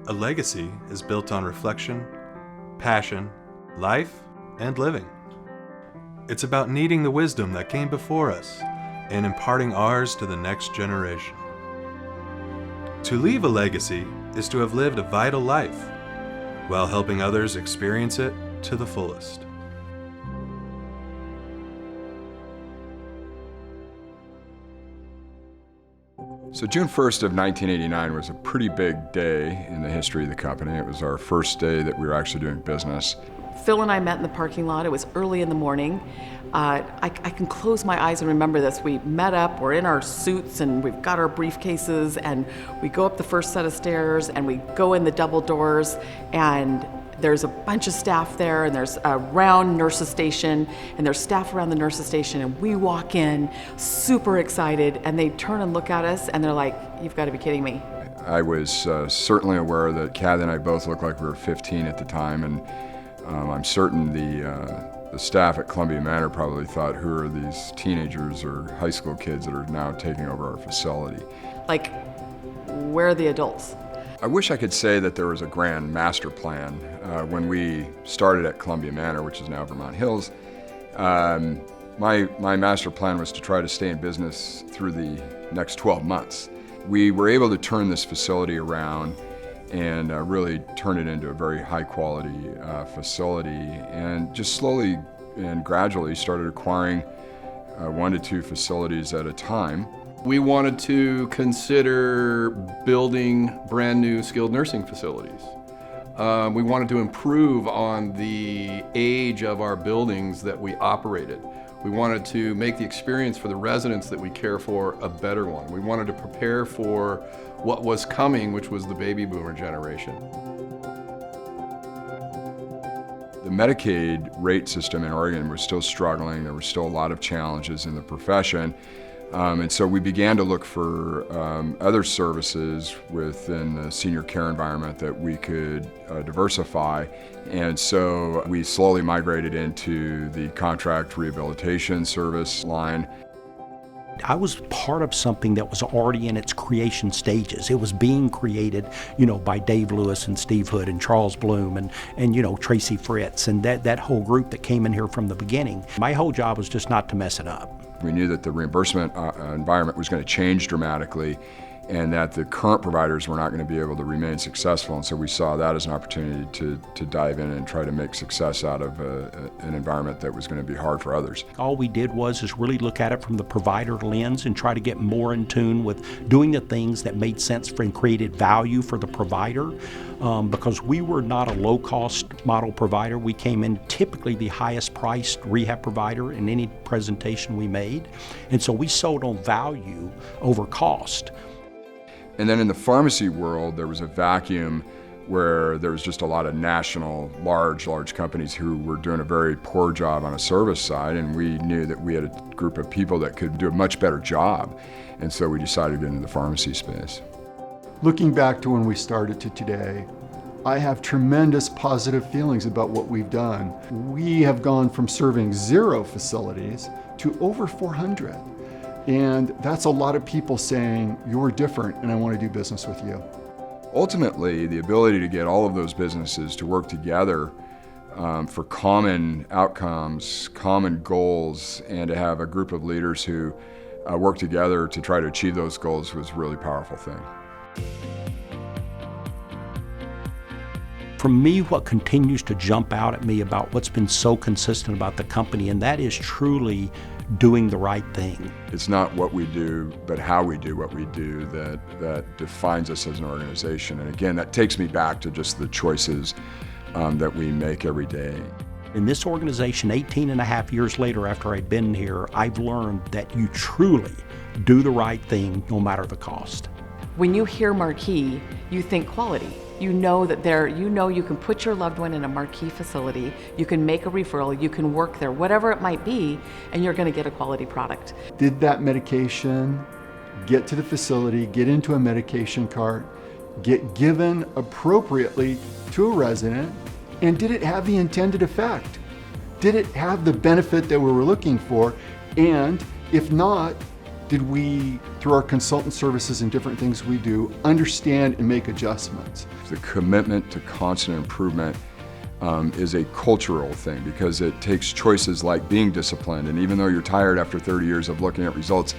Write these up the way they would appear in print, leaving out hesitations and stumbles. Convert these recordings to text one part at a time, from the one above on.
A legacy is built on reflection, passion, life, and living. It's about needing the wisdom that came before us and imparting ours to the next generation. To leave a legacy is to have lived a vital life while helping others experience it to the fullest. So June 1st of 1989 was a pretty big day in the history of the company. It was our first day that we were actually doing business. Phil and I met in the parking lot. It was early in the morning. I can close my eyes and remember this. We met up, we're in our suits and we've got our briefcases, and we go up the first set of stairs and we go in the double doors, and there's a bunch of staff there, and there's a round nurses station, and there's staff around the nurses station, and we walk in super excited, and they turn and look at us and they're like, "You've got to be kidding me." I was certainly aware that Kathy and I both looked like we were 15 at the time, and I'm certain the staff at Columbia Manor probably thought, who are these teenagers or high school kids that are now taking over our facility? Like, where are the adults? I wish I could say that there was a grand master plan. When we started at Columbia Manor, which is now Vermont Hills, my master plan was to try to stay in business through the next 12 months. We were able to turn this facility around and really turn it into a very high quality facility, and just slowly and gradually started acquiring 1 to 2 facilities at a time. We wanted to consider building brand new skilled nursing facilities. We wanted to improve on the age of our buildings that we operated. We wanted to make the experience for the residents that we care for a better one. We wanted to prepare for what was coming, which was the baby boomer generation. The Medicaid rate system in Oregon was still struggling. There were still a lot of challenges in the profession. And so we began to look for other services within the senior care environment that we could diversify. And so we slowly migrated into the contract rehabilitation service line. I was part of something that was already in its creation stages. It was being created, by Dave Lewis and Steve Hood and Charles Bloom and Tracy Fritz and that whole group that came in here from the beginning. My whole job was just not to mess it up. We knew that the reimbursement environment was going to change dramatically, and that the current providers were not going to be able to remain successful. And so we saw that as an opportunity to dive in and try to make success out of an environment that was going to be hard for others. All we did was really look at it from the provider lens and try to get more in tune with doing the things that made sense for and created value for the provider. Because we were not a low-cost model provider. We came in typically the highest priced rehab provider in any presentation we made. And so we sold on value over cost. And then in the pharmacy world, there was a vacuum where there was just a lot of national, large companies who were doing a very poor job on a service side, and we knew that we had a group of people that could do a much better job. And so we decided to get into the pharmacy space. Looking back to when we started to today, I have tremendous positive feelings about what we've done. We have gone from serving 0 facilities to over 400. And that's a lot of people saying, "You're different and I want to do business with you." Ultimately, the ability to get all of those businesses to work together for common outcomes, common goals, and to have a group of leaders who work together to try to achieve those goals was a really powerful thing. For me, what continues to jump out at me about what's been so consistent about the company, and that is truly doing the right thing. It's not what we do, but how we do what we do that defines us as an organization. And again, that takes me back to just the choices that we make every day. In this organization, 18 and a half years later after I'd been here, I've learned that you truly do the right thing no matter the cost. When you hear Marquis, you think quality. You know you can put your loved one in a Marquis facility, you can make a referral, you can work there, whatever it might be, and you're going to get a quality product. Did that medication get to the facility, get into a medication cart, get given appropriately to a resident, and did it have the intended effect? Did it have the benefit that we were looking for? And if not, did we, through our consultant services and different things we do, understand and make adjustments? The commitment to constant improvement is a cultural thing because it takes choices like being disciplined, and even though you're tired after 30 years of looking at results,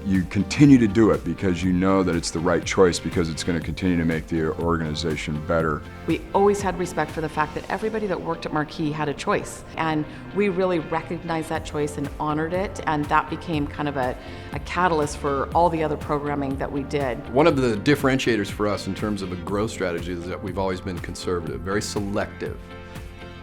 you continue to do it because you know that it's the right choice because it's going to continue to make the organization better. We always had respect for the fact that everybody that worked at Marquis had a choice, and we really recognized that choice and honored it, and that became kind of a catalyst for all the other programming that we did. One of the differentiators for us in terms of a growth strategy is that we've always been conservative, very selective.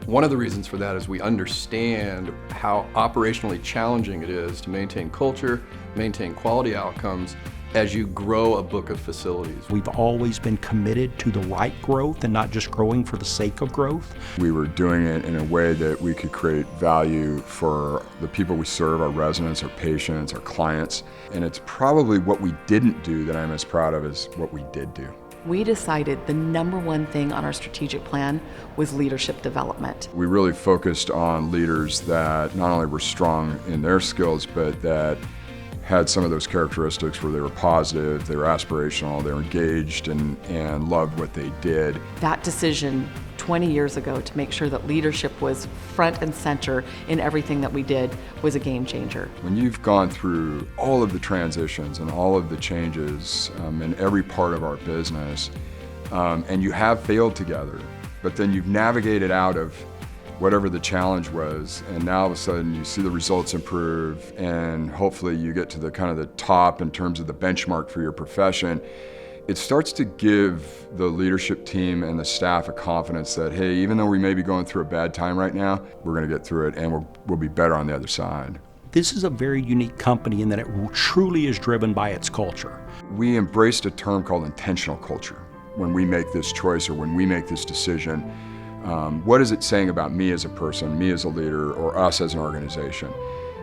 One of the reasons for that is we understand how operationally challenging it is to maintain culture, maintain quality outcomes as you grow a book of facilities. We've always been committed to the right growth and not just growing for the sake of growth. We were doing it in a way that we could create value for the people we serve, our residents, our patients, our clients. And it's probably what we didn't do that I'm as proud of as what we did do. We decided the number one thing on our strategic plan was leadership development. We really focused on leaders that not only were strong in their skills, but that had some of those characteristics where they were positive, they were aspirational, they were engaged and loved what they did. That decision 20 years ago to make sure that leadership was front and center in everything that we did was a game changer. When you've gone through all of the transitions and all of the changes in every part of our business, and you have failed together, but then you've navigated out of whatever the challenge was, and now all of a sudden you see the results improve, and hopefully you get to the kind of the top in terms of the benchmark for your profession, it starts to give the leadership team and the staff a confidence that, hey, even though we may be going through a bad time right now, we're going to get through it and we'll be better on the other side. This is a very unique company in that it truly is driven by its culture. We embraced a term called intentional culture. When we make this choice or when we make this decision, what is it saying about me as a person, me as a leader, or us as an organization?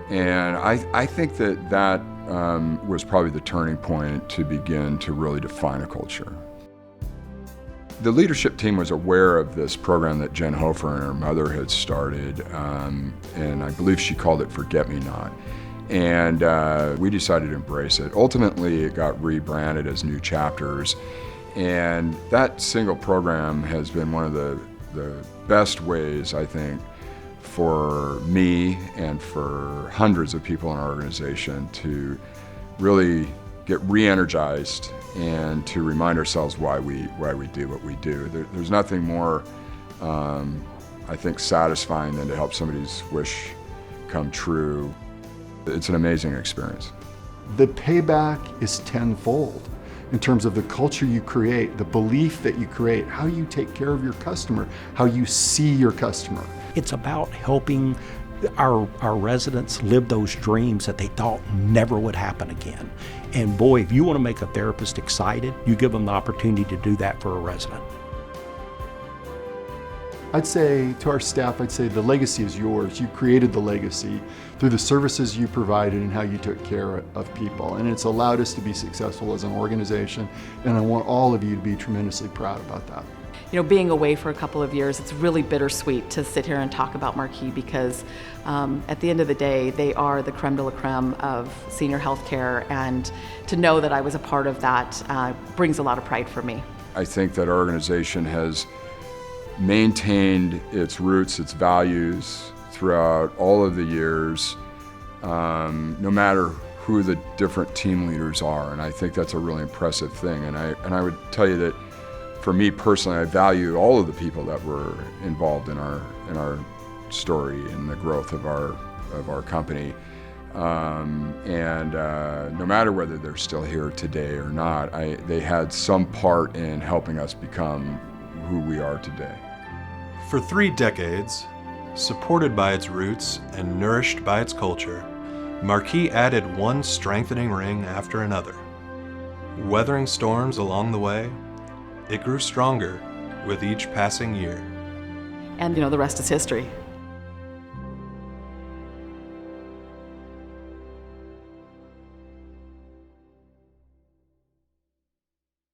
And I think that was probably the turning point to begin to really define a culture. The leadership team was aware of this program that Jen Hofer and her mother had started, and I believe she called it Forget Me Not. And we decided to embrace it. Ultimately, it got rebranded as New Chapters, and that single program has been one of the best ways, I think, for me and for hundreds of people in our organization to really get re-energized and to remind ourselves why we do what we do. There's nothing more, I think, satisfying than to help somebody's wish come true. It's an amazing experience. The payback is tenfold in terms of the culture you create, the belief that you create, how you take care of your customer, how you see your customer. It's about helping our residents live those dreams that they thought never would happen again. And boy, if you want to make a therapist excited, you give them the opportunity to do that for a resident. I'd say to our staff, I'd say the legacy is yours. You created the legacy through the services you provided and how you took care of people. And it's allowed us to be successful as an organization. And I want all of you to be tremendously proud about that. You know, being away for a couple of years, it's really bittersweet to sit here and talk about Marquis because at the end of the day, they are the creme de la creme of senior health care, and to know that I was a part of that brings a lot of pride for me. I think that our organization has maintained its roots, its values throughout all of the years, no matter who the different team leaders are, and I think that's a really impressive thing. And I would tell you that for me personally, I value all of the people that were involved in our story and the growth of our company. No matter whether they're still here today or not, they had some part in helping us become who we are today. For 3 decades, supported by its roots and nourished by its culture, Marquis added one strengthening ring after another. Weathering storms along the way, it grew stronger with each passing year. And you know, the rest is history.